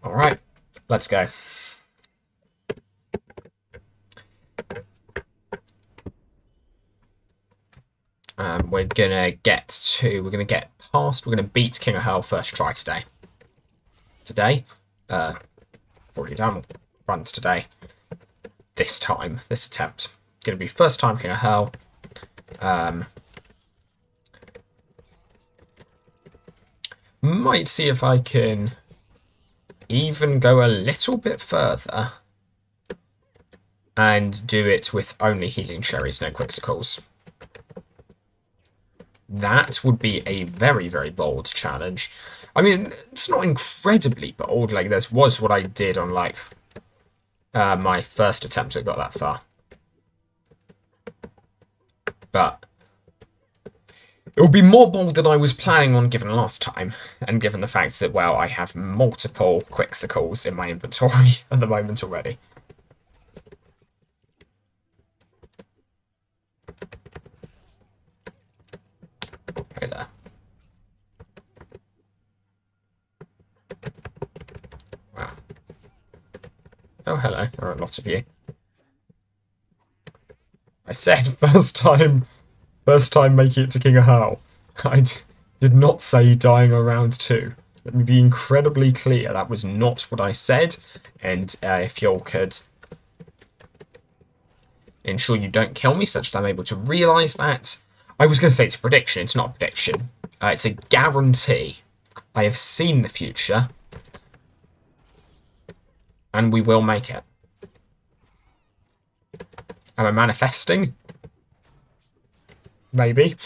Alright, let's go. We're gonna get past, we're gonna beat King of Hell first try today. I've already done runs today. This time, this attempt. Gonna be first time King of Hell. Might see if I can even go a little bit further and do it with only healing cherries, no quicksicles. That would be a very, very bold challenge. I mean, it's not incredibly bold. Like, this was what I did on, like, my first attempt that got that far. But it would be more bold than I was planning on given last time, and given the fact that, well, I have multiple quicksicles in my inventory at the moment already. Hey there. Wow. Oh, hello. There are lots of you. I said first time making it to King of Hell. I did not say dying around 2. Let me be incredibly clear. That was not what I said. And if you all could ensure you don't kill me such that I'm able to realise that. I was going to say it's a prediction. It's not a prediction. It's a guarantee. I have seen the future. And we will make it. Am I manifesting? Maybe.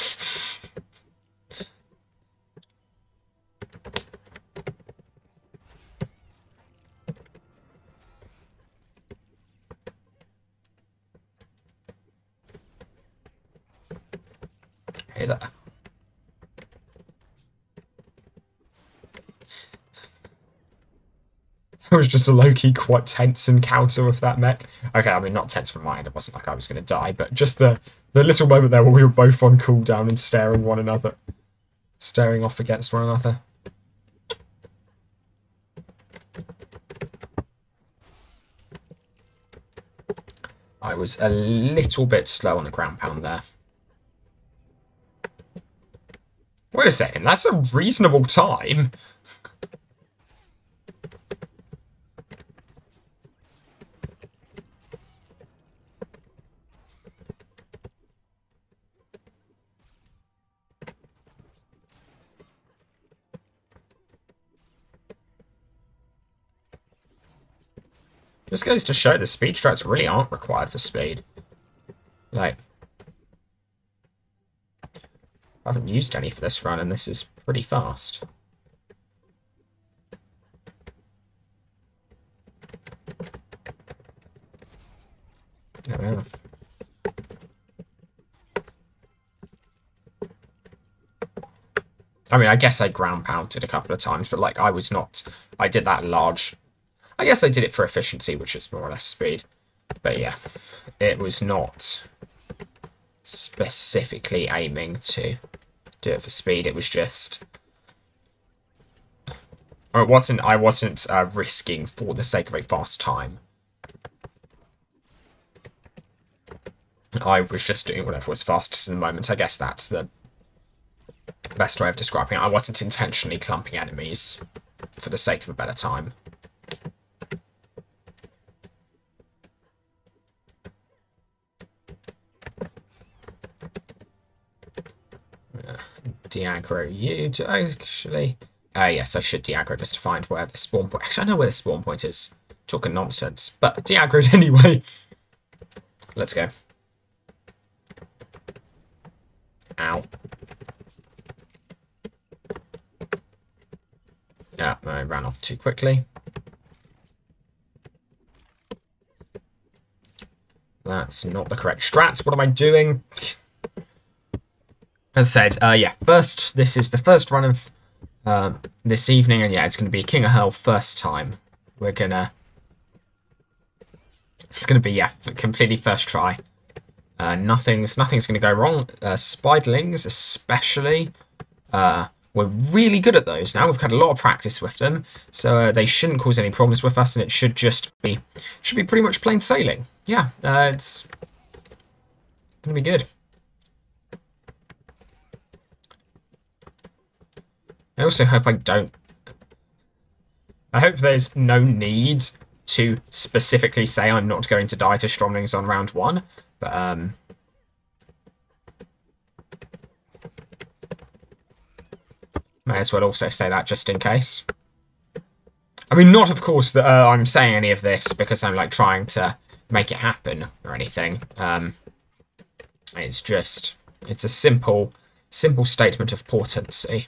Hey there. It was just a low-key quite tense encounter with that mech. Okay, I mean, not tense from my end. It wasn't like I was going to die, but just the little moment there where we were both on cooldown and staring off against one another. I was a little bit slow on the ground pound there. Wait a second, that's a reasonable time. Just goes to show the speed strats really aren't required for speed. Like, I haven't used any for this run, and this is pretty fast. There we are. I mean, I guess I ground pounded a couple of times, but like, I did that large. I guess I did it for efficiency, which is more or less speed. But yeah, it was not specifically aiming to do it for speed. It was just, or I wasn't risking for the sake of a fast time. I was just doing whatever was fastest in the moment. I guess that's the best way of describing it. I wasn't intentionally clumping enemies for the sake of a better time. De-aggro you to actually. Yes, I should de-aggro just to find where the spawn point. Actually, I know where the spawn point is. Talking nonsense, but de-aggroed anyway. Let's go. Ow. Yeah, I ran off too quickly. That's not the correct strat. What am I doing? As I said, yeah, this is the first run of this evening, and yeah, it's going to be King of Hell first time. It's going to be, yeah, completely first try. Nothing's going to go wrong. Spiderlings, especially, we're really good at those now. We've had a lot of practice with them, so they shouldn't cause any problems with us, and it should be pretty much plain sailing. Yeah, it's gonna be good. I also hope I hope there's no need to specifically say I'm not going to die to stromlings on round 1, but may as well also say that just in case. I mean, not of course that I'm saying any of this because I'm like trying to make it happen or anything. It's a simple statement of potency.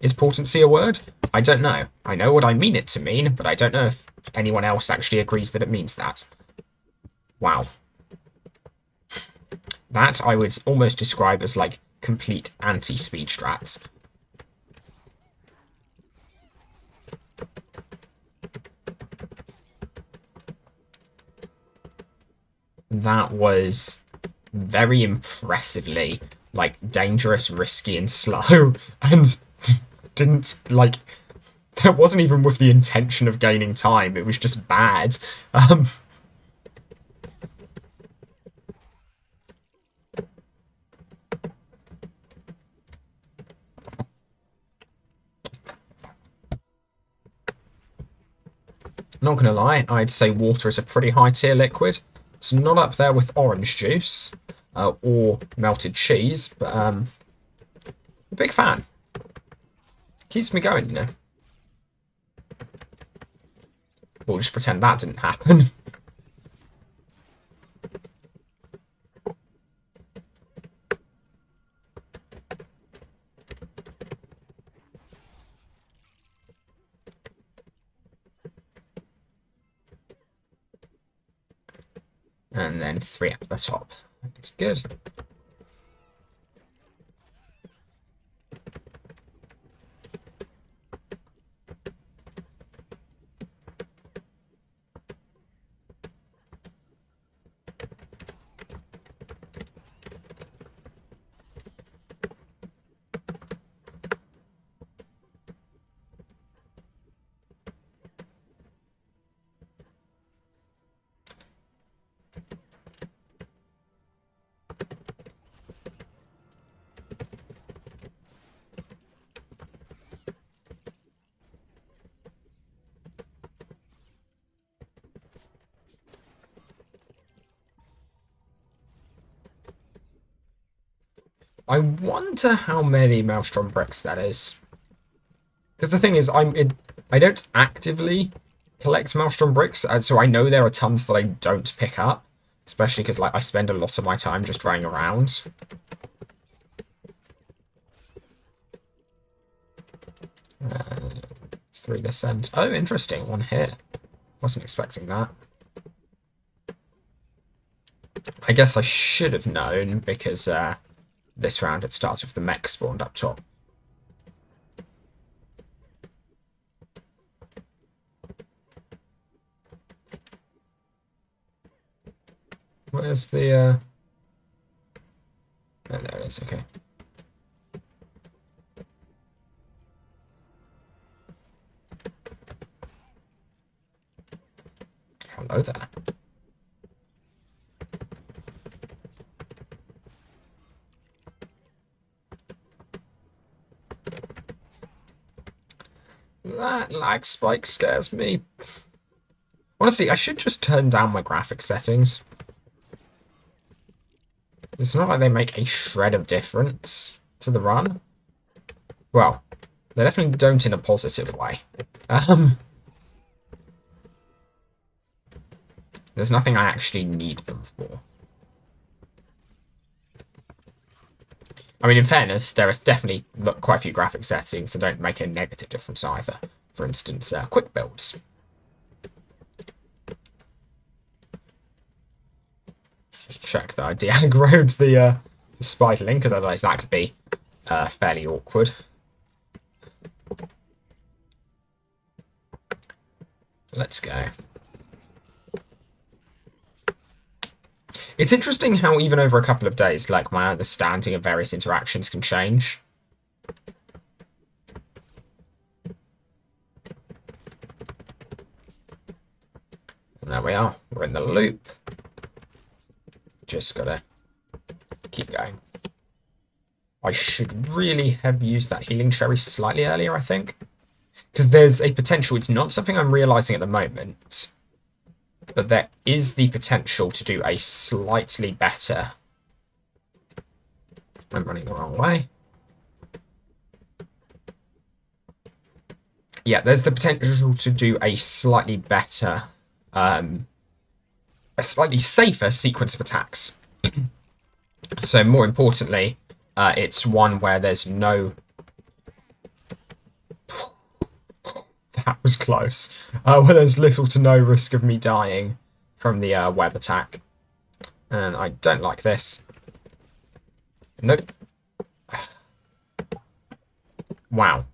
Is potency a word? I don't know. I know what I mean it to mean, but I don't know if anyone else actually agrees that it means that. Wow. That I would almost describe as like complete anti-speed strats. That was very impressively like dangerous, risky, and slow, and didn't like. That wasn't even with the intention of gaining time. It was just bad. Not gonna lie, I'd say water is a pretty high tier liquid. It's not up there with orange juice or melted cheese, but a big fan. Keeps me going, you know. We'll just pretend that didn't happen. And then 3 up the top. It's good. I wonder how many Maelstrom bricks that is. Because the thing is, I don't actively collect Maelstrom bricks, so I know there are tons that I don't pick up. Especially because like I spend a lot of my time just running around. 3 descent. Oh, interesting. 1 hit. Wasn't expecting that. I guess I should have known because this round it starts with the mech spawned up top. Where's the oh, there it is, okay. Hello there. That lag spike scares me. Honestly, I should just turn down my graphics settings. It's not like they make a shred of difference to the run. Well, they definitely don't in a positive way. There's nothing I actually need them for. I mean, in fairness, there is definitely quite a few graphic settings that don't make a negative difference either. For instance, quick builds. Just check that I de-aggroed the spiderling, because otherwise that could be fairly awkward. Let's go. It's interesting how even over a couple of days, like, my understanding of various interactions can change. And there we are. We're in the loop. Just gotta keep going. I should really have used that healing cherry slightly earlier, I think. Because there's a potential. It's not something I'm realising at the moment. But there is the potential to do a slightly better... I'm running the wrong way. Yeah, there's the potential to do a slightly better... a slightly safer sequence of attacks. So more importantly, it's one where there's no... That was close. Where there's little to no risk of me dying from the web attack. And I don't like this. Nope. Wow.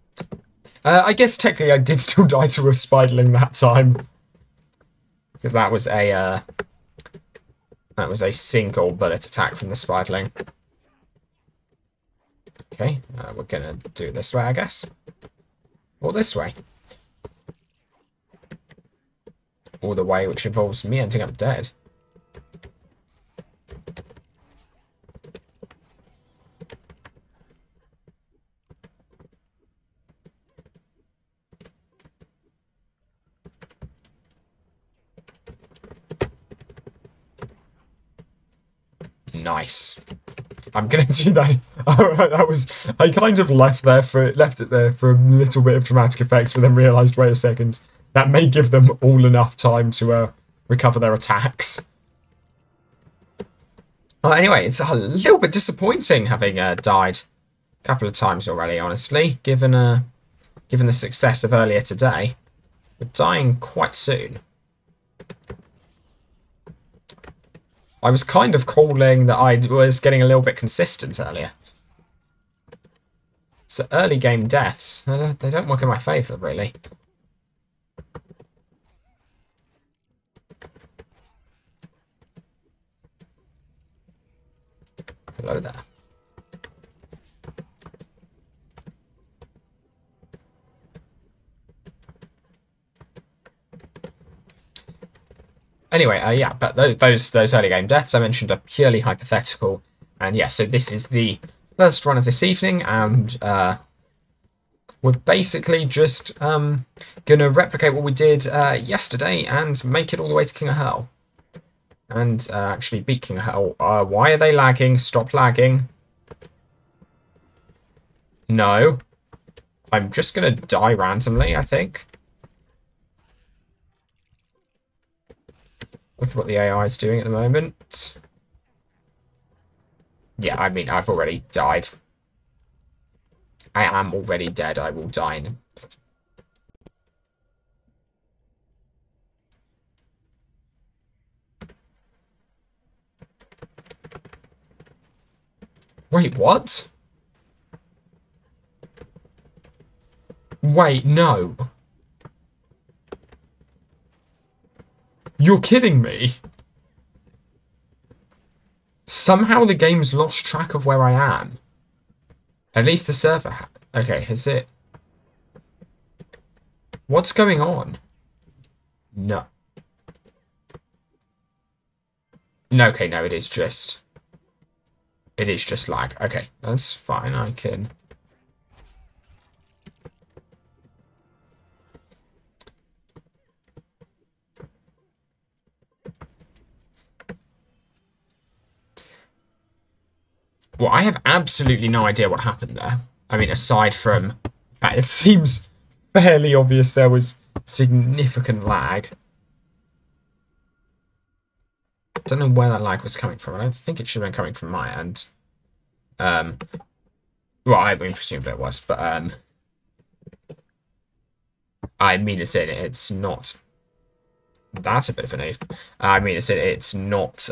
I guess technically I did still die to a spiderling that time. Because that was a single bullet attack from the spiderling. Okay, we're gonna do it this way, I guess. Or this way. Or the way which involves me ending up dead. Nice. I'm gonna do that. I kind of left it there for a little bit of dramatic effect, but then realised, wait a second, that may give them all enough time to recover their attacks. Well, anyway, it's a little bit disappointing having died a couple of times already, honestly, given the success of earlier today. But dying quite soon. I was kind of calling that I was getting a little bit consistent earlier. So early game deaths, they don't work in my favour, really. Hello there. Anyway, yeah, but those early game deaths I mentioned are purely hypothetical. And yeah, so this is the first run of this evening, and we're basically just going to replicate what we did yesterday and make it all the way to King of Hell. And actually beat King of Hell. Why are they lagging? Stop lagging. No. I'm just going to die randomly, I think. With what the AI is doing at the moment. Yeah, I mean, I've already died. I am already dead. I will die in... Wait, what? Wait, no. You're kidding me. Somehow the game's lost track of where I am. At least the server okay, has it... What's going on? No. No, okay, no, it is just... It is just lag. Okay, that's fine, I can... Well, I have absolutely no idea what happened there. I mean, aside from... It seems fairly obvious there was significant lag. I don't know where that lag was coming from. I don't think it should have been coming from my end. Well, I presumed it was, but I mean to say it's not... That's a bit of an oof. I mean to say it's not...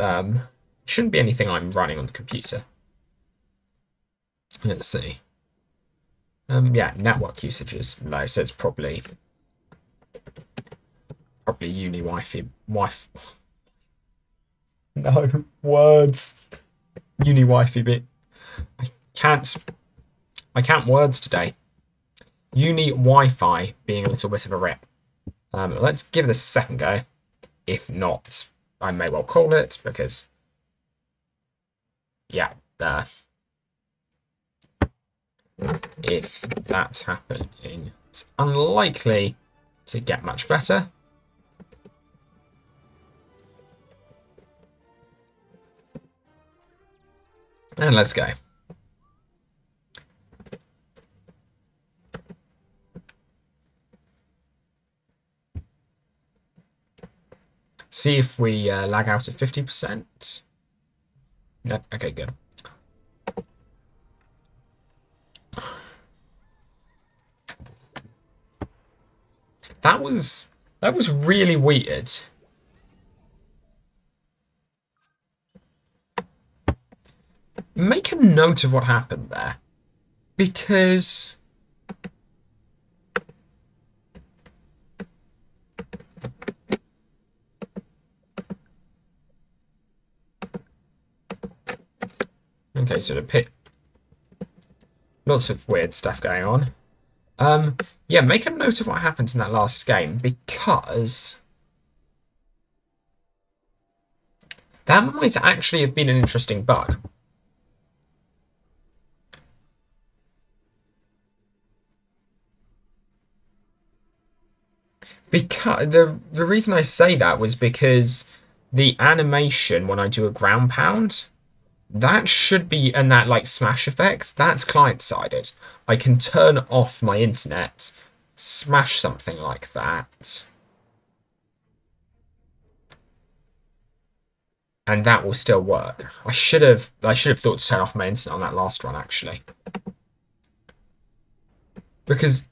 shouldn't be anything I'm running on the computer. Let's see. Yeah, network usage is low, so it's probably uni Wi-Fi. No words. Uni wifey bit. I can't. I can't words today. Uni Wi-Fi being a little bit of a rip. Let's give this a second go. If not, I may well call it because, yeah, if that's happening, it's unlikely to get much better. And let's go. See if we lag out at 50%. No, okay, good. That was really weird. Make a note of what happened there, because okay, so the pit, lots of weird stuff going on. Yeah, make a note of what happened in that last game, because that might actually have been an interesting bug. Because the reason I say that was because the animation when I do a ground pound, that should be, and that like smash effects, that's client-sided. I can turn off my internet, smash something like that, and that will still work. I should have thought to turn off my internet on that last run actually. Because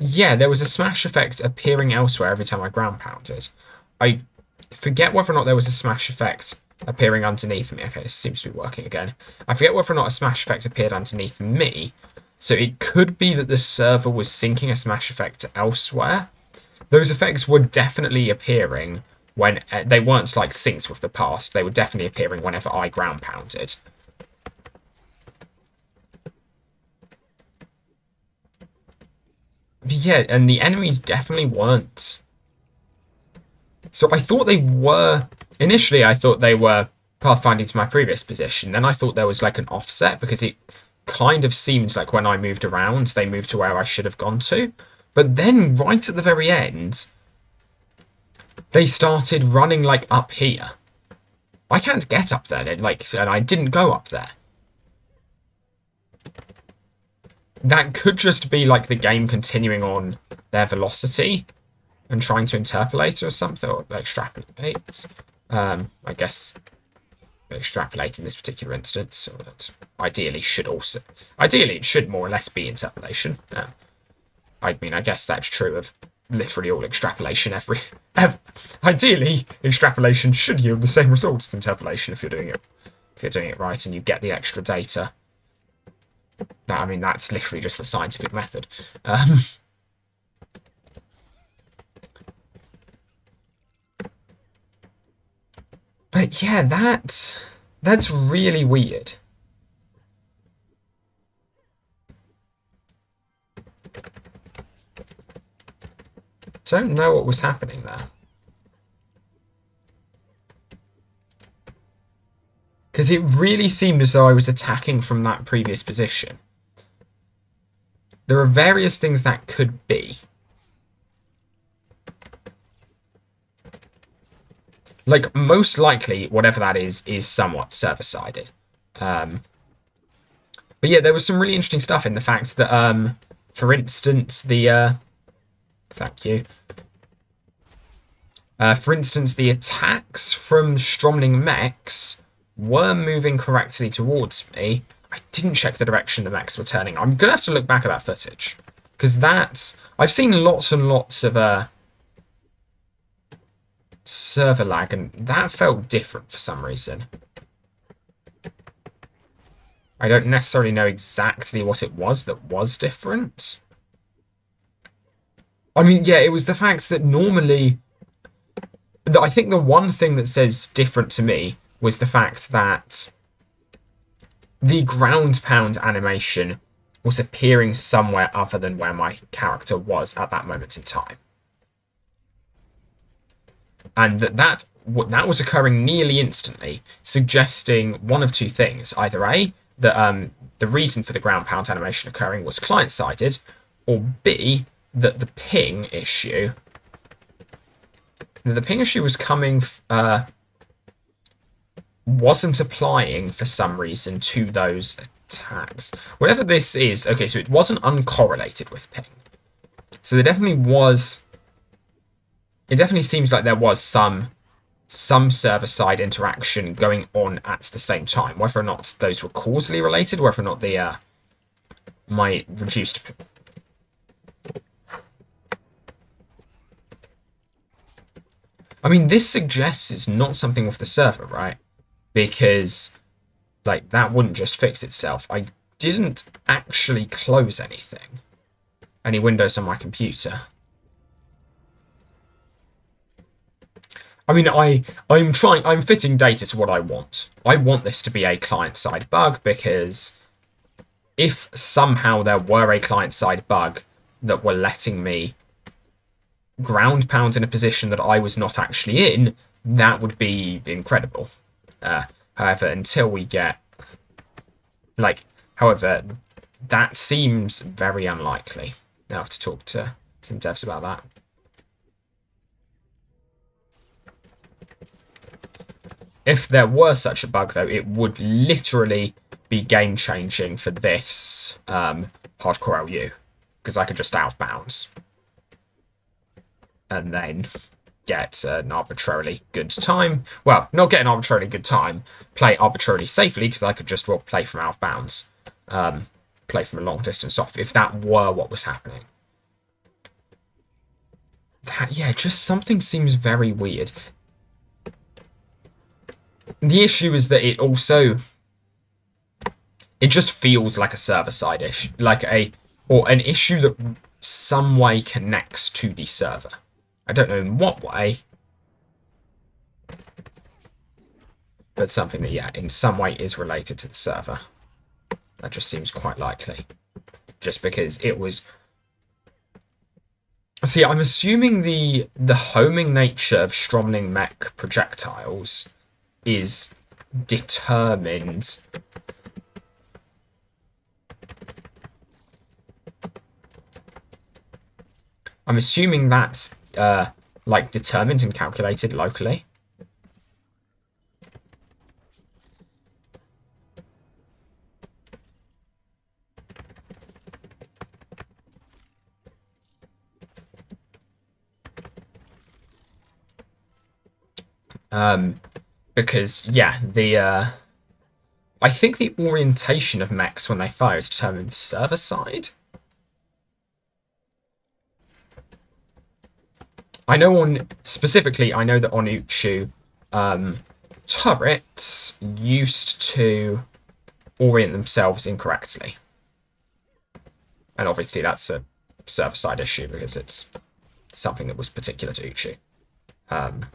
yeah, there was a smash effect appearing elsewhere every time I ground pounded. I forget whether or not there was a smash effect appearing underneath me. Okay, this seems to be working again. I forget whether or not a smash effect appeared underneath me. So it could be that the server was syncing a smash effect elsewhere. Those effects were definitely appearing when they weren't like synced with the past. They were definitely appearing whenever I ground pounded. But yeah, and the enemies definitely weren't. So I thought they were... Initially, I thought they were pathfinding to my previous position. Then I thought there was like an offset because it kind of seemed like when I moved around, they moved to where I should have gone to. But then right at the very end, they started running like up here. I can't get up there, and I didn't go up there. That could just be like the game continuing on their velocity and trying to interpolate or something, or extrapolate. I guess extrapolate in this particular instance, so that ideally it should more or less be interpolation. I mean, I guess that's true of literally all extrapolation ever. Ideally, extrapolation should yield the same results as interpolation if you're doing it right and you get the extra data. I mean, that's literally just the scientific method. But yeah, that's really weird. Don't know what was happening there. Because it really seemed as though I was attacking from that previous position. There are various things that could be. Like, most likely, whatever that is somewhat server-sided. But yeah, there was some really interesting stuff in the fact that, for instance, thank you. For instance, the attacks from stromling mechs were moving correctly towards me. I didn't check the direction the mechs were turning. I'm going to have to look back at that footage. Because I've seen lots and lots of server lag, and that felt different for some reason. I don't necessarily know exactly what it was that was different. I mean, yeah, it was the fact that normally... I think the one thing that says different to me was the fact that the ground pound animation was appearing somewhere other than where my character was at that moment in time. And that was occurring nearly instantly, suggesting one of two things. Either A, that the reason for the ground pound animation occurring was client-sided, or B, that the ping issue was coming, wasn't applying for some reason to those attacks. Whatever this is, okay, so it wasn't uncorrelated with ping. So there definitely was, it definitely seems like there was some server-side interaction going on at the same time. Whether or not those were causally related, whether or not the my reduced... I mean, this suggests it's not something with the server, right? Because, like, that wouldn't just fix itself. I didn't actually close anything. Any windows on my computer. I mean, I'm fitting data to what I want. I want this to be a client-side bug, because if somehow there were a client-side bug that were letting me ground pound in a position that I was not actually in, that would be incredible. However, until we get... However, that seems very unlikely. Now I have to talk to some devs about that. If there were such a bug, though, it would literally be game-changing for this hardcore LU, because I could just out of bounds and then get an arbitrarily good time. Well, not get an arbitrarily good time, play arbitrarily safely, because I could just, well, play from out of bounds, play from a long distance off, if that were what was happening. That, yeah, just something seems very weird. The issue is that it also... It just feels like a server-side issue, or an issue that some way connects to the server. I don't know in what way, but something that, yeah, in some way is related to the server. That just seems quite likely. Just because it was... See, I'm assuming the homing nature of stromling mech projectiles is determined... I'm assuming that's, determined and calculated locally. Because, yeah, I think the orientation of mechs when they fire is determined server-side. I know specifically, I know that on Uchu, turrets used to orient themselves incorrectly. And obviously that's a server-side issue because it's something that was particular to Uchu. And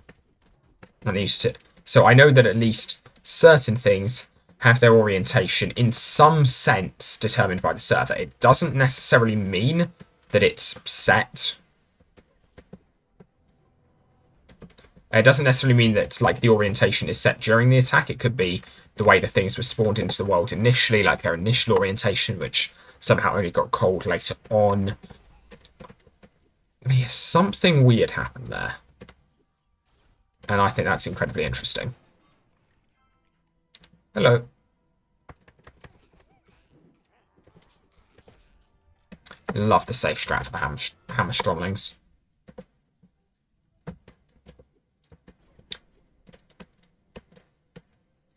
they used to... So I know that at least certain things have their orientation in some sense determined by the server. It doesn't necessarily mean that it's set. It doesn't necessarily mean that, like, the orientation is set during the attack. It could be the way the things were spawned into the world initially, like their initial orientation, which somehow only got cold later on. Yeah, something weird happened there. And I think that's incredibly interesting. Hello. Love the safe strat for the hammer stromlings.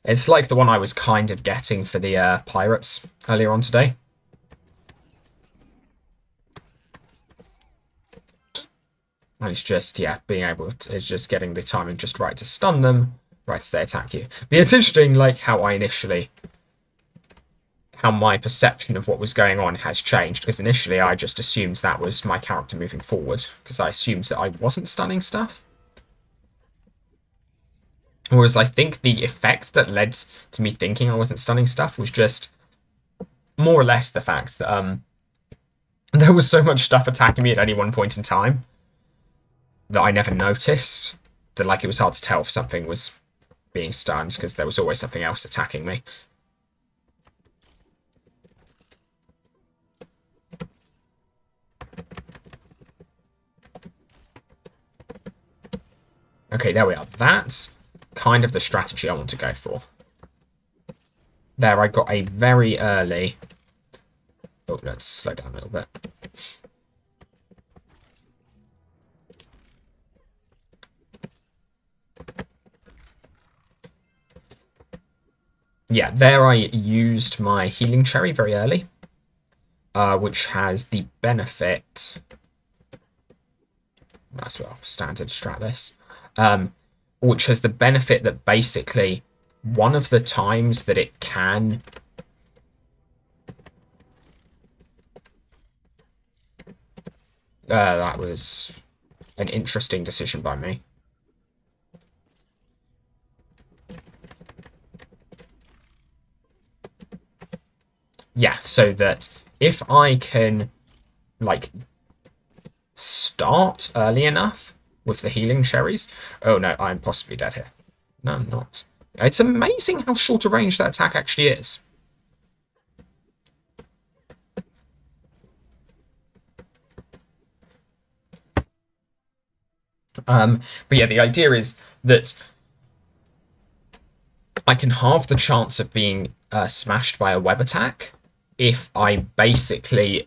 It's like the one I was kind of getting for the pirates earlier on today. And it's just, yeah, being able to, it's just getting the timing just right to stun them, right as they attack you. But it's interesting, like, how my perception of what was going on has changed, because initially I just assumed that was my character moving forward, because I assumed that I wasn't stunning stuff. Whereas I think the effect that led to me thinking I wasn't stunning stuff was just more or less the fact that there was so much stuff attacking me at any one point in time that I never noticed. That like it was hard to tell if something was being stunned because there was always something else attacking me. Okay, there we are. That's kind of the strategy I want to go for. There, I got a very early... Oh, let's slow down a little bit. Yeah, there I used my healing cherry very early, which has the benefit... Might as well standard strat this. Which has the benefit that basically one of the times that it can... that was an interesting decision by me. Yeah, so that if I can, like, start early enough with the healing cherries... Oh no, I'm possibly dead here. No, I'm not. It's amazing how short a range that attack actually is. But yeah, the idea is that I can halve the chance of being smashed by a web attack if I basically...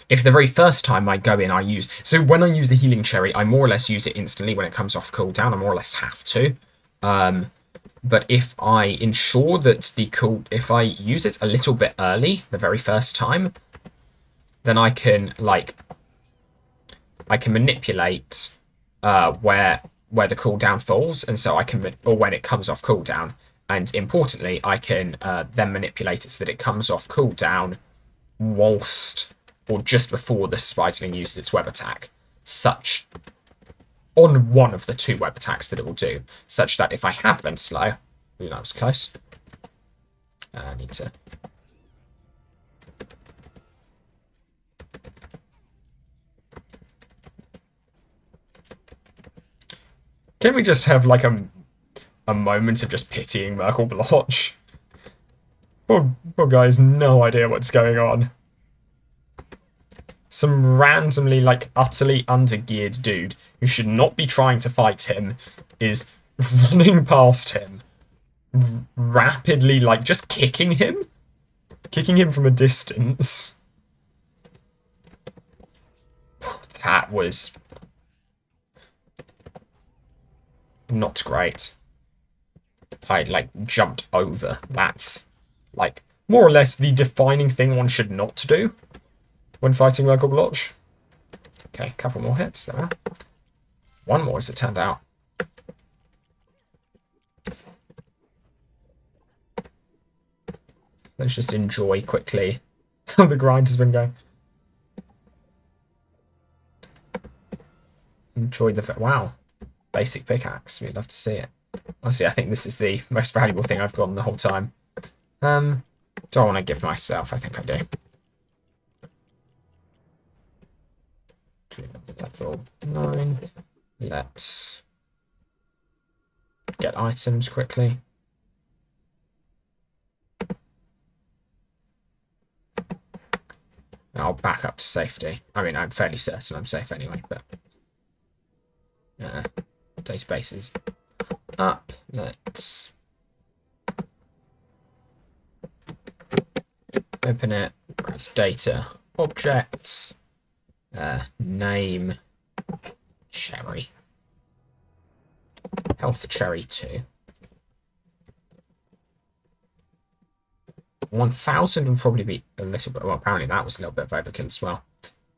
if the very first time I go in, I use... So when I use the healing cherry, I more or less use it instantly when it comes off cooldown. I more or less have to. But if I ensure that if I use it a little bit early, the very first time, then I can, like... I can manipulate where the cooldown falls, and so I can... Or when it comes off cooldown. And importantly, I can then manipulate it so that it comes off cooldown whilst... or just before the spiderling uses its web attack, on one of the two web attacks that it will do, such that if I have been slow... Ooh, that was close. I need to... Can we just have, like, a moment of just pitying Merkel Blotch? Poor guy has no idea what's going on. Some randomly, like, utterly undergeared dude who should not be trying to fight him is running past him, rapidly, like, just kicking him from a distance. That was not great. I, like, jumped over. That's, like, more or less the defining thing one should not do when fighting Merkel Blotch. Okay, a couple more hits. There. One more, as it turned out. Let's just enjoy quickly how the grind has been going. Enjoy the... Wow. Basic pickaxe. We'd love to see it. Honestly, I think this is the most valuable thing I've gotten the whole time. Do I want to give myself? I think I do. Level 9. Let's get items quickly. I'll back up to safety. I mean, I'm fairly certain I'm safe anyway, but... database is up. Let's open it. Browse data. Objects. Name. Cherry. Health cherry 2. 1,000 would probably be a little bit... Well, apparently that was a little bit of overkill as well.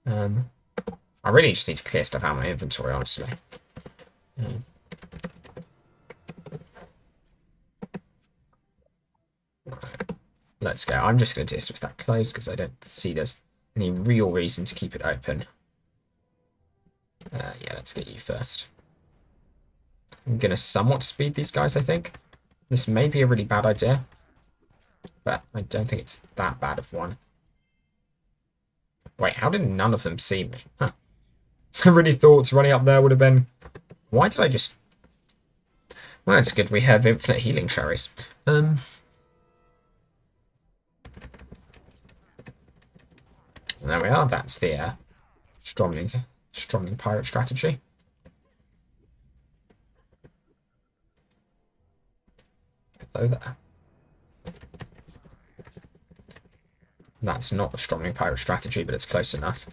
I really just need to clear stuff out of my inventory, honestly. Right. Let's go. I'm just going to dismiss that closed because I don't see there's any real reason to keep it open. Yeah, let's get you first. I'm going to somewhat speed these guys, I think. This may be a really bad idea, but I don't think it's that bad of one. Wait, how did none of them see me? Huh. I really thought running up there would have been... Why did I just... Well, it's good we have infinite healing cherries. There we are. That's the stromling pirate strategy. Hello there. That's not the stromling pirate strategy, but it's close enough.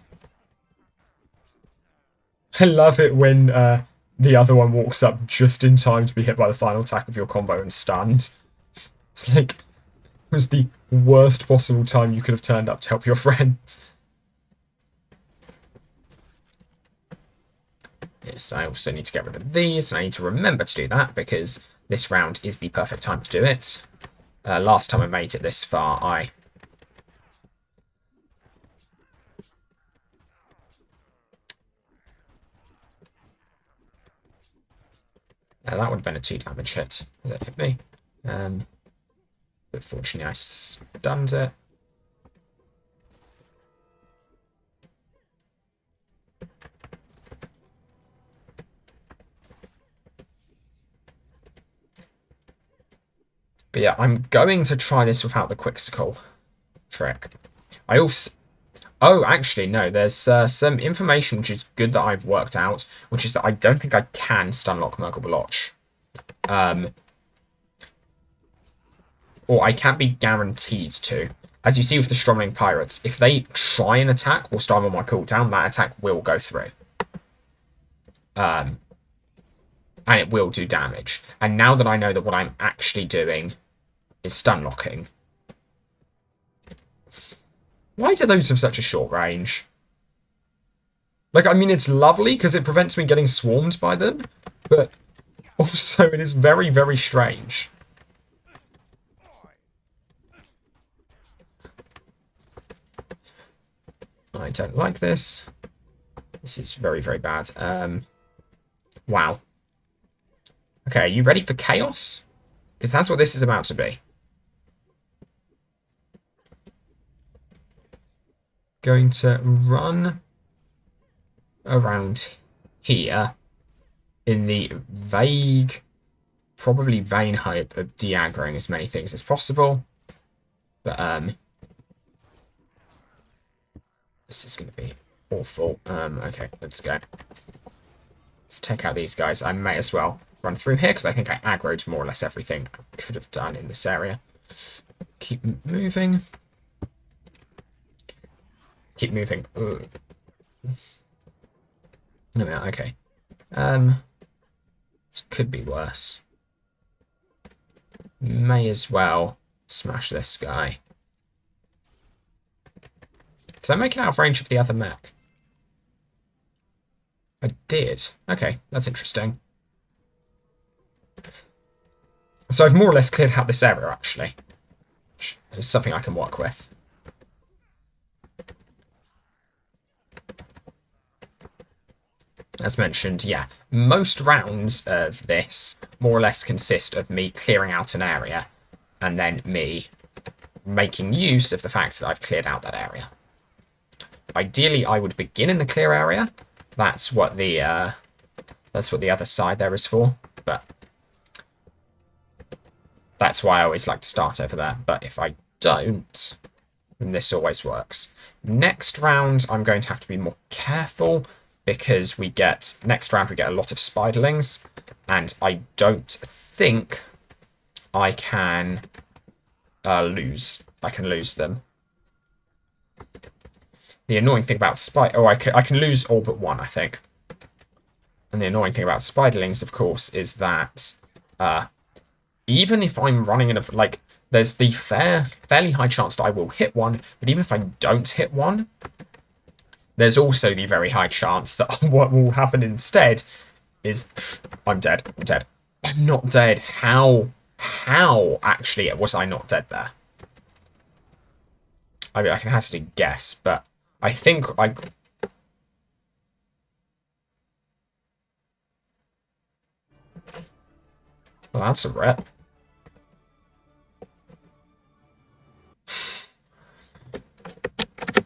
I love it when the other one walks up just in time to be hit by the final attack of your combo and stunned. It's like, it was the worst possible time you could have turned up to help your friends. Yes, I also need to get rid of these, and I need to remember to do that, because this round is the perfect time to do it. Last time I made it this far, that would have been a 2 damage hit. That hit me. But fortunately I stunned it. But yeah, I'm going to try this without the Quixsicle trick. I also... Oh, actually, no. There's some information which is good that I've worked out, which is that I don't think I can stunlock Murgle Bloch. Or I can't be guaranteed to. As you see with the Stromling Pirates, if they try an attack whilst I'm on my cooldown, that attack will go through. And it will do damage. And now that I know that what I'm actually doing is stun locking. Why do those have such a short range? Like, I mean, it's lovely because it prevents me getting swarmed by them, but also it is very, very strange. I don't like this. This is very, very bad. Wow. Okay, are you ready for chaos? Because that's what this is about to be. Going to run around here in the vague, probably vain hope of de-aggroing as many things as possible. But, this is going to be awful. Okay, let's go. Let's take out these guys. I may as well run through here, because I think I aggroed more or less everything I could have done in this area. Keep moving. Keep moving. Ooh. No, okay. This could be worse. May as well smash this guy. Did I make it out of range of the other mech? I did. Okay, that's interesting. So I've more or less cleared out this area, actually. Which is something I can work with. As mentioned, yeah, most rounds of this more or less consist of me clearing out an area and then me making use of the fact that I've cleared out that area. Ideally, I would begin in the clear area. That's what the other side there is for, but that's why I always like to start over there. But if I don't, then this always works. Next round, I'm going to have to be more careful, because next round we get a lot of spiderlings, and I don't think I can lose. I can lose them. The annoying thing about I can lose all but one, I think. And the annoying thing about spiderlings, of course, is that even if I'm running in there's the fairly high chance that I will hit one, but even if I don't hit one, there's also the very high chance that what will happen instead is I'm dead. I'm dead. I'm not dead. How actually was I not dead there? I mean, I can hazardly guess, but I think Well, that's a rep.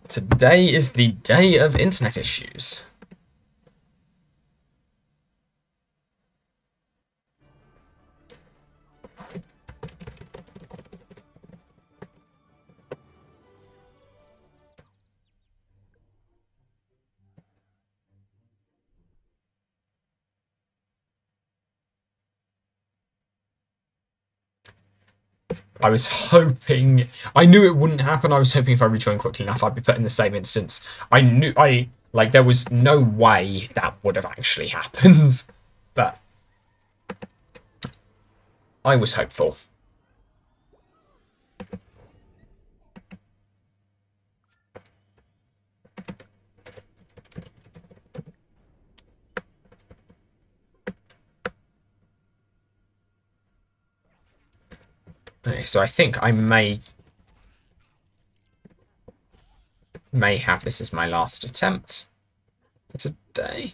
Today is the day of internet issues. I was hoping... I knew it wouldn't happen. I was hoping if I rejoined quickly enough, I'd be put in the same instance. Like, there was no way that would have actually happened. But I was hopeful. Okay, so I think I may have this as my last attempt for today.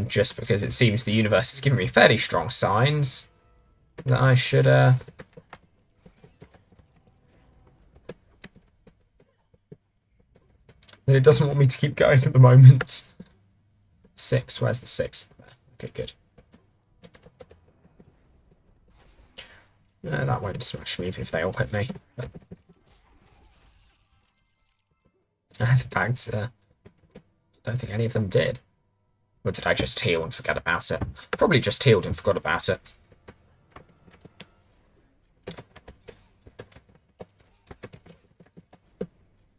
Just because it seems the universe is giving me fairly strong signs that I should... that it doesn't want me to keep going at the moment. 6, where's the 6th? Okay, good. That won't smash me even if they all hit me. But... in fact, I don't think any of them did. Or did I just heal and forget about it? Probably just healed and forgot about it.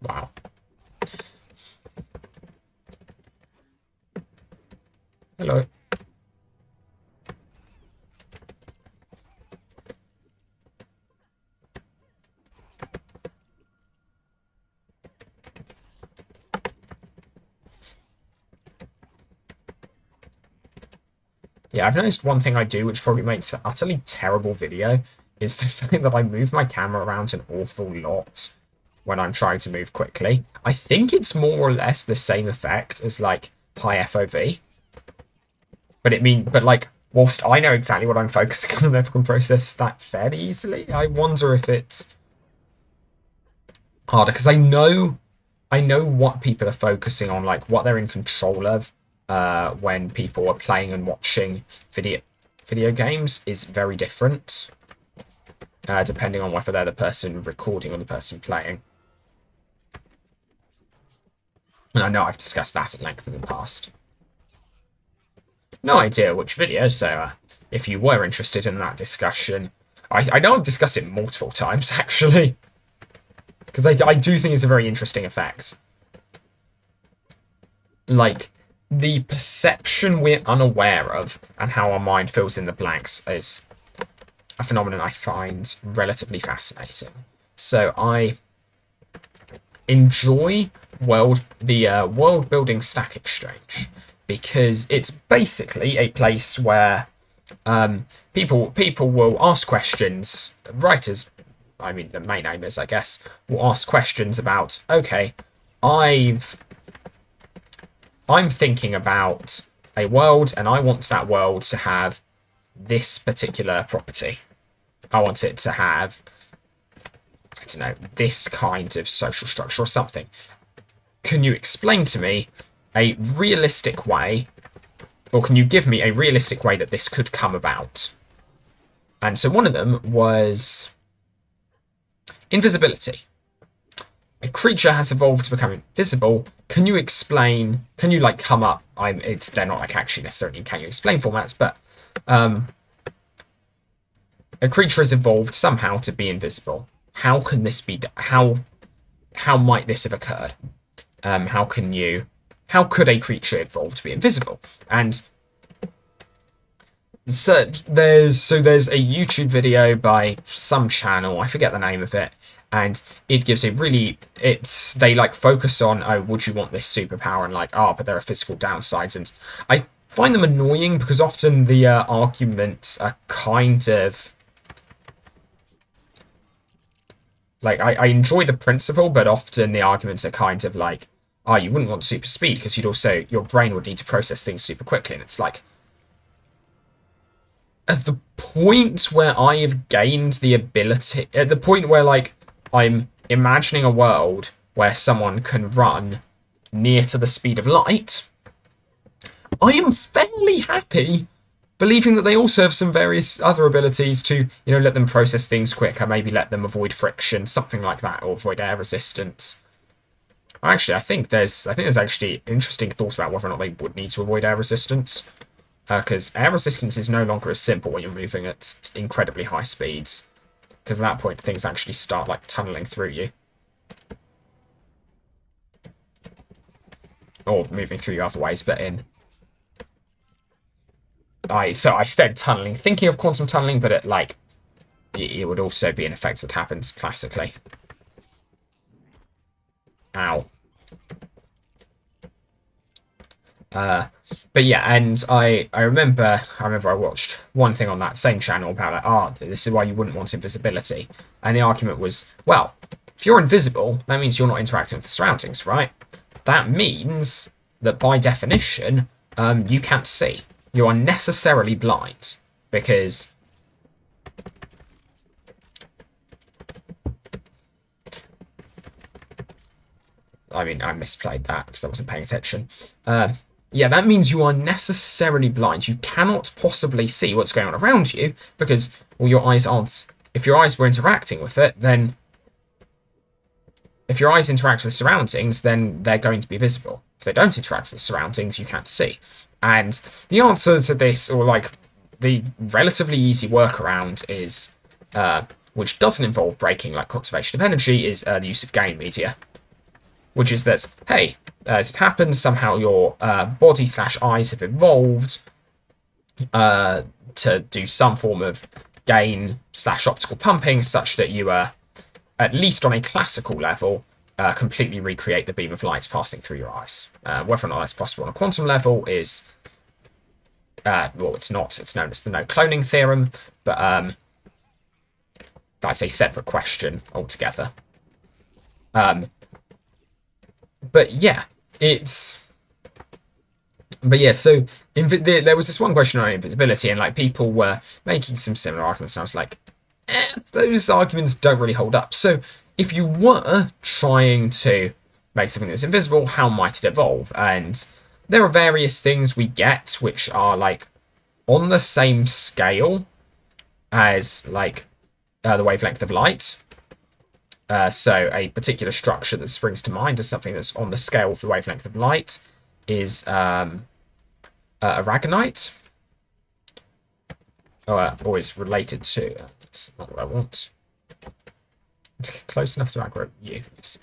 Wow. Hello. Yeah, I've noticed one thing I do, which probably makes an utterly terrible video, is the fact that I move my camera around an awful lot when I'm trying to move quickly. I think it's more or less the same effect as, like, high FOV. But like, whilst I know exactly what I'm focusing on and therefore can process that fairly easily, I wonder if it's harder, because I know what people are focusing on, like, what they're in control of. When people are playing and watching video games is very different, depending on whether they're the person recording or the person playing. And I know I've discussed that at length in the past. No idea which video, so if you were interested in that discussion, I know I've discussed it multiple times, actually, because I do think it's a very interesting effect. Like, the perception we're unaware of and how our mind fills in the blanks is a phenomenon I find relatively fascinating. So I enjoy the world building stack exchange, because it's basically a place where people will ask questions. Writers, I mean the main aimers, I guess, will ask questions about, okay, I'm thinking about a world, and I want that world to have this particular property. I want it to have, I don't know, this kind of social structure or something. Can you explain to me a realistic way, or can you give me a realistic way that this could come about? And so one of them was invisibility. A creature has evolved to become invisible. Can you explain? Can you, like, come up? They're not, like, actually necessarily in can you explain formats, but a creature has evolved somehow to be invisible. How can this be? How might this have occurred? How could a creature evolve to be invisible? And so there's a YouTube video by some channel, I forget the name of it, and it gives a really, they like focus on, oh, would you want this superpower, and like, but there are physical downsides, and I find them annoying because often the arguments are kind of, like, I enjoy the principle, but often the arguments are kind of like, you wouldn't want super speed because you'd also, your brain would need to process things super quickly, and it's like, at the point where I have gained the ability, at the point where, like, I'm imagining a world where someone can run near to the speed of light, I am fairly happy believing that they also have some various other abilities to, you know, let them process things quicker, maybe let them avoid friction, something like that, or avoid air resistance. Actually, I think there's actually interesting thoughts about whether or not they would need to avoid air resistance. Because air resistance is no longer as simple when you're moving at incredibly high speeds. Because at that point, things actually start, like, tunneling through you. Or moving through you other ways, but in... So I said tunneling, thinking of quantum tunneling, but it would also be an effect that happens classically. Ow. But yeah, and I remember I watched one thing on that same channel about like, this is why you wouldn't want invisibility. And the argument was, well, if you're invisible, that means you're not interacting with the surroundings, right? That means that by definition, you can't see. You are necessarily blind, because I mean, I misplayed that because I wasn't paying attention. Yeah, that means you are necessarily blind. You cannot possibly see what's going on around you because, well, your eyes aren't... If your eyes were interacting with it, then... If your eyes interact with the surroundings, then they're going to be visible. If they don't interact with the surroundings, you can't see. And the answer to this, or like the relatively easy workaround is, which doesn't involve breaking like conservation of energy, is the use of gain media. Which is that, hey, as it happens, somehow your body/eyes have evolved to do some form of gain/optical pumping, such that you are, at least on a classical level, completely recreate the beam of light passing through your eyes. Whether or not that's possible on a quantum level is, well, it's not. It's known as the no-cloning theorem, but that's a separate question altogether. But yeah, so there was this one question on invisibility, and like people were making some similar arguments, and I was like, those arguments don't really hold up. So if you were trying to make something that's invisible, how might it evolve? And there are various things we get which are like on the same scale as like the wavelength of light. So a particular structure that springs to mind as something that's on the scale of the wavelength of light is aragonite, or is related to. That's not what I want. Close enough to aggro you. Yes.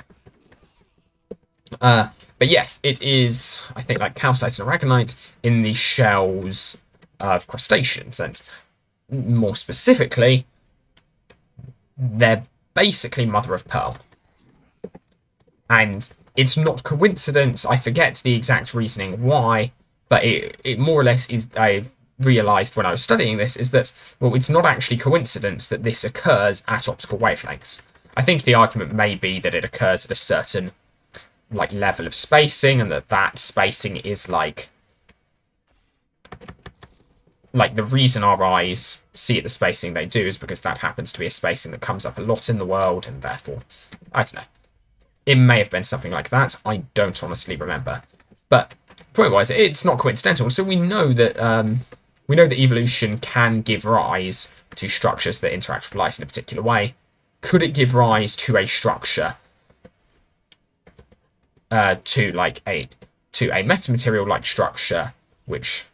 But yes, it is. I think like calcite and aragonite in the shells of crustaceans, and more specifically, they're basically mother of pearl. And it's not coincidence, I forget the exact reasoning why, but it more or less is, I realised when I was studying this, is that, well, it's not actually coincidence that this occurs at optical wavelengths. I think the argument may be that it occurs at a certain, like, level of spacing, and that spacing is, like, the reason our eyes see at the spacing they do is because that happens to be a spacing that comes up a lot in the world, and therefore, I don't know. It may have been something like that. I don't honestly remember. But point-wise, it's not coincidental. So we know that evolution can give rise to structures that interact with light in a particular way. Could it give rise to a structure to a metamaterial-like structure which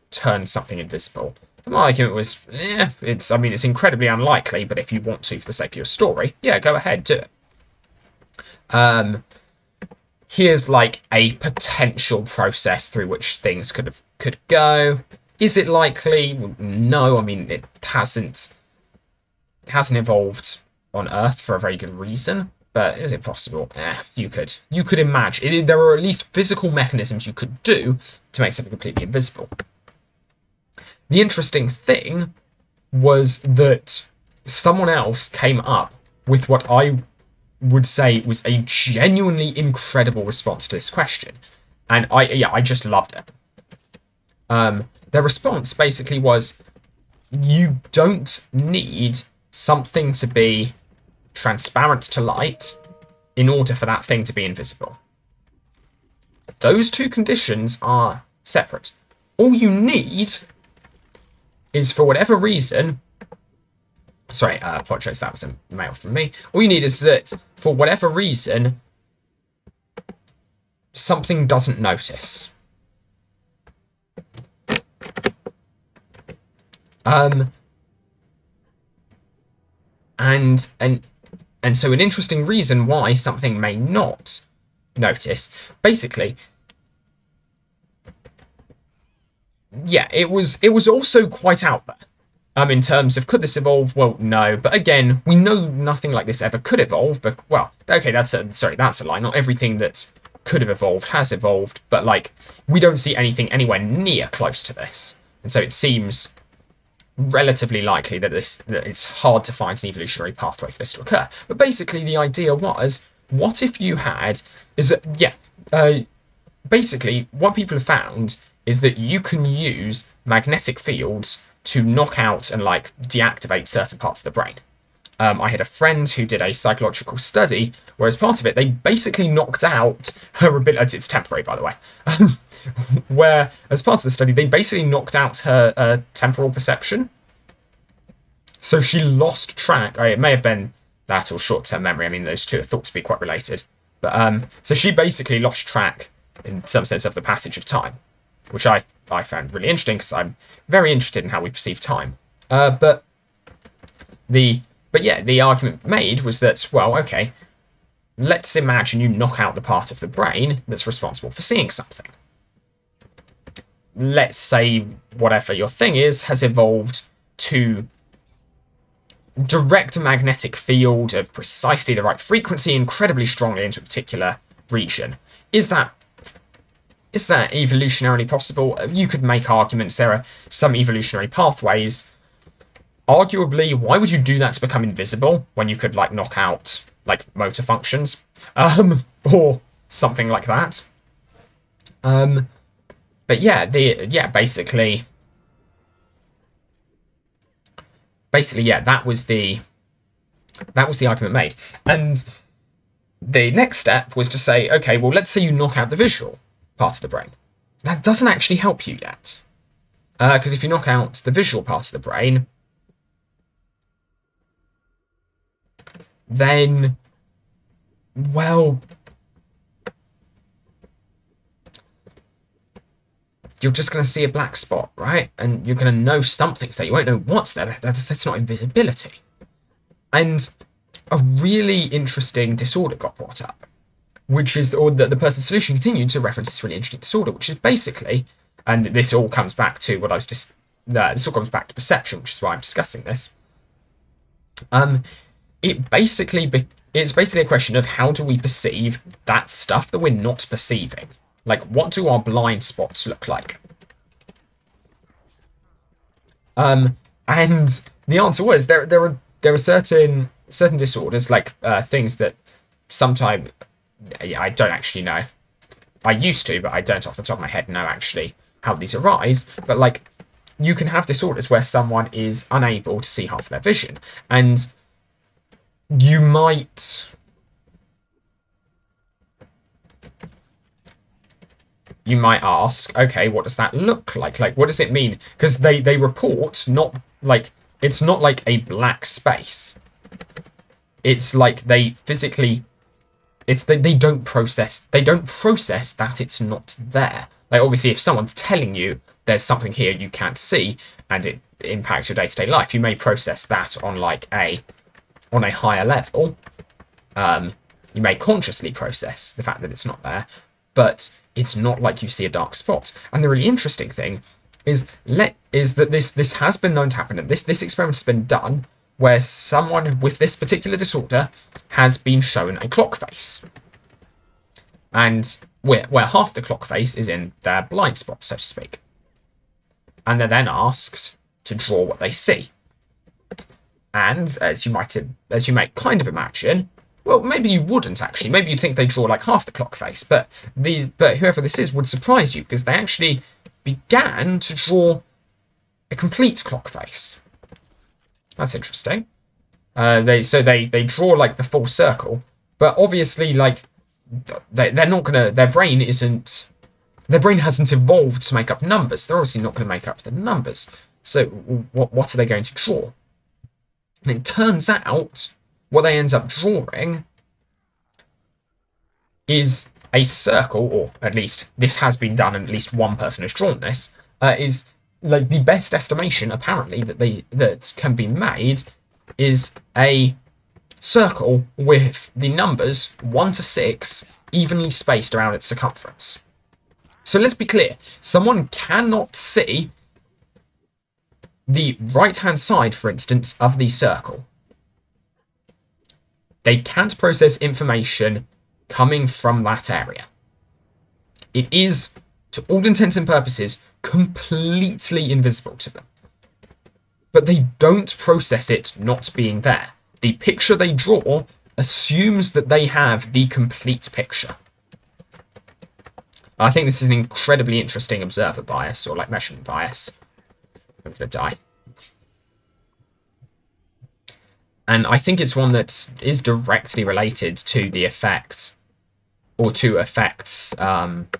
turn something invisible? My argument was, it's incredibly unlikely, but if you want to for the sake of your story, yeah, go ahead, do it. Here's like a potential process through which things could go. Is it likely? No, I mean it hasn't evolved on Earth for a very good reason. But is it possible? You could imagine. There are at least physical mechanisms you could do to make something completely invisible. The interesting thing was that someone else came up with what I would say was a genuinely incredible response to this question. And I just loved it. Their response basically was, you don't need something to be transparent to light in order for that thing to be invisible. Those two conditions are separate. All you need is, for whatever reason... Sorry, I apologise, that was a mail from me. All you need is that, for whatever reason, something doesn't notice. And so an interesting reason why something may not notice, basically, yeah, it was also quite out there. In terms of, could this evolve? Well, no. But again, we know nothing like this ever could evolve. But, well, okay, that's a lie. Not everything that could have evolved has evolved. But, like, we don't see anything anywhere near close to this. And so it seems relatively likely that it's hard to find an evolutionary pathway for this to occur. But basically, the idea was, what if you had... basically, what people have found is that you can use magnetic fields to knock out and, like, deactivate certain parts of the brain. I had a friend who did a psychological study, where as part of it, they basically knocked out her ability... It's temporary, by the way. Where, as part of the study, they basically knocked out her temporal perception. So she lost track. It may have been that or short-term memory. I mean, those two are thought to be quite related. But so she basically lost track, in some sense, of the passage of time, which I found really interesting, because I'm very interested in how we perceive time. But yeah, the argument made was that, well, okay, let's imagine you knock out the part of the brain that's responsible for seeing something. Let's say whatever your thing is has evolved to direct a magnetic field of precisely the right frequency incredibly strongly into a particular region. Is that evolutionarily possible? You could make arguments. There are some evolutionary pathways. Arguably, why would you do that to become invisible when you could, like, knock out, like, motor functions? Or something like that. But yeah, basically, yeah, that was the argument made. And the next step was to say, okay, well, let's say you knock out the visual part of the brain. That doesn't actually help you yet. Because if you knock out the visual part of the brain, then, well, you're just going to see a black spot, right? And you're going to know something's there. You won't know what's there. That's not invisibility. And a really interesting disorder got brought up, which is, or the person's solution continued to reference this really interesting disorder, which is basically, and this all comes back to what I was just, this all comes back to perception, which is why I'm discussing this. It's basically a question of how do we perceive that stuff that we're not perceiving. Like, what do our blind spots look like? And the answer was there are certain disorders, like things that sometimes I don't actually know. I used to, but I don't off the top of my head know actually how these arise. But, like, you can have disorders where someone is unable to see half their vision, and you might ask, okay, what does that look like? Like, what does it mean? Because they report not, like, it's not like a black space. It's like they physically, they don't process that it's not there. Like, obviously, if someone's telling you there's something here you can't see and it impacts your day-to-day life, you may process that on, like, on a higher level. You may consciously process the fact that it's not there, but it's not like you see a dark spot. And the really interesting thing is that this has been known to happen, and this experiment has been done where someone with this particular disorder has been shown a clock face, and where half the clock face is in their blind spot, so to speak, and they're then asked to draw what they see. And as you might kind of imagine, well, maybe you wouldn't actually. Maybe you'd think they draw like half the clock face, but whoever this is would surprise you, because they actually began to draw a complete clock face. That's interesting. They draw like the full circle, but obviously like they're not gonna. Their brain hasn't evolved to make up numbers. They're obviously not going to make up the numbers. So what are they going to draw? And it turns out what they end up drawing is a circle, or at least this has been done, and at least one person has drawn this, is like the best estimation apparently that can be made is a circle with the numbers 1 to 6 evenly spaced around its circumference. So let's be clear, someone cannot see the right-hand side, for instance, of the circle. They can't process information coming from that area. It is, to all intents and purposes, completely invisible to them. But they don't process it not being there. The picture they draw assumes that they have the complete picture. I think this is an incredibly interesting observer bias, or like measurement bias. I'm going to die. And I think it's one that is directly related to the effect, or to effects, like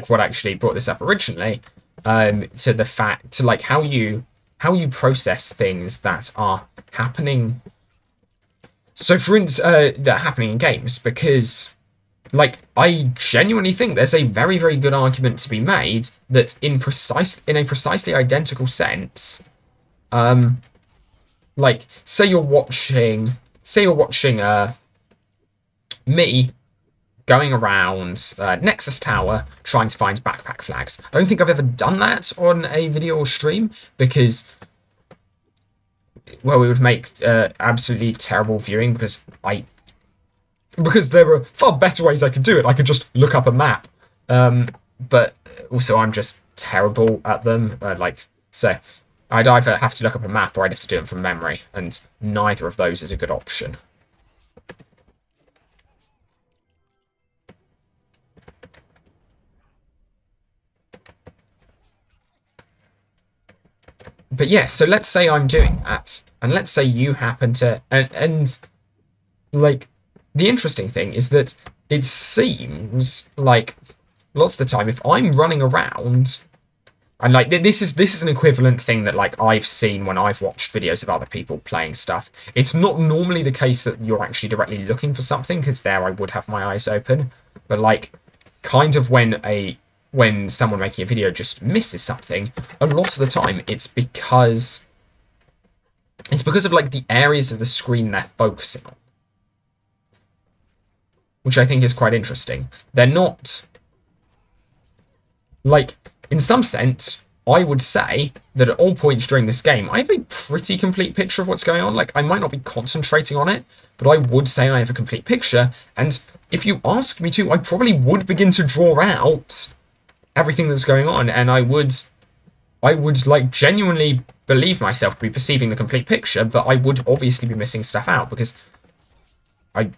what actually brought this up originally, to the fact, to like how you process things that are happening. So for instance, that are happening in games, because like, I genuinely think there's a very, very good argument to be made that in a precisely identical sense, like, say you're watching me going around Nexus Tower trying to find backpack flags. I don't think I've ever done that on a video or stream because, well, it would make absolutely terrible viewing because there are far better ways I could do it. I could just look up a map. But also I'm just terrible at them. So I'd either have to look up a map or I'd have to do them from memory, and neither of those is a good option. But yeah, so let's say I'm doing that, and let's say you happen to, and like, the interesting thing is that it seems like lots of the time, if I'm running around, and like this is an equivalent thing that like I've seen when I've watched videos of other people playing stuff. It's not normally the case that you're actually directly looking for something, because there I would have my eyes open. But like, kind of when someone making a video just misses something, a lot of the time it's because of like the areas of the screen they're focusing on, which I think is quite interesting. They're not, like, in some sense, I would say that at all points during this game, I have a pretty complete picture of what's going on. Like, I might not be concentrating on it, but I would say I have a complete picture. And if you ask me to, I probably would begin to draw out everything that's going on, and I would like genuinely believe myself to be perceiving the complete picture, but I would obviously be missing stuff out because I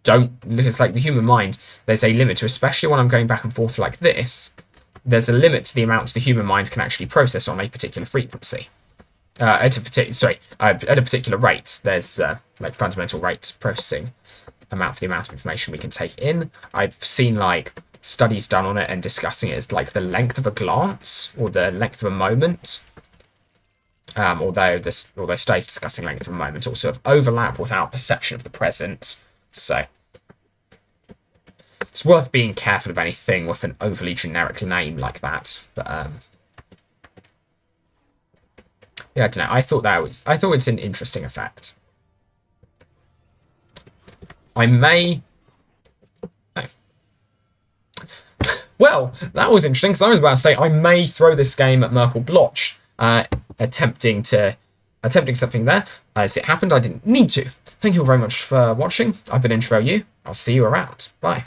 don't. It's like the human mind, there's a limit to, especially when I'm going back and forth like this, there's a limit to the amount the human mind can actually process on a particular frequency. At a particular rate. There's like fundamental rate processing amount for the amount of information we can take in. I've seen like studies done on it and discussing it as like the length of a glance or the length of a moment. Although studies discussing length of a moment also have overlap with our perception of the present. So it's worth being careful of anything with an overly generic name like that. But yeah, I don't know. I thought it's an interesting effect. I may. Oh. Well, that was interesting because I was about to say I may throw this game at Merkel Bloch, attempting something there. As it happened, I didn't need to. Thank you all very much for watching. I've been Intro You. I'll see you around. Bye.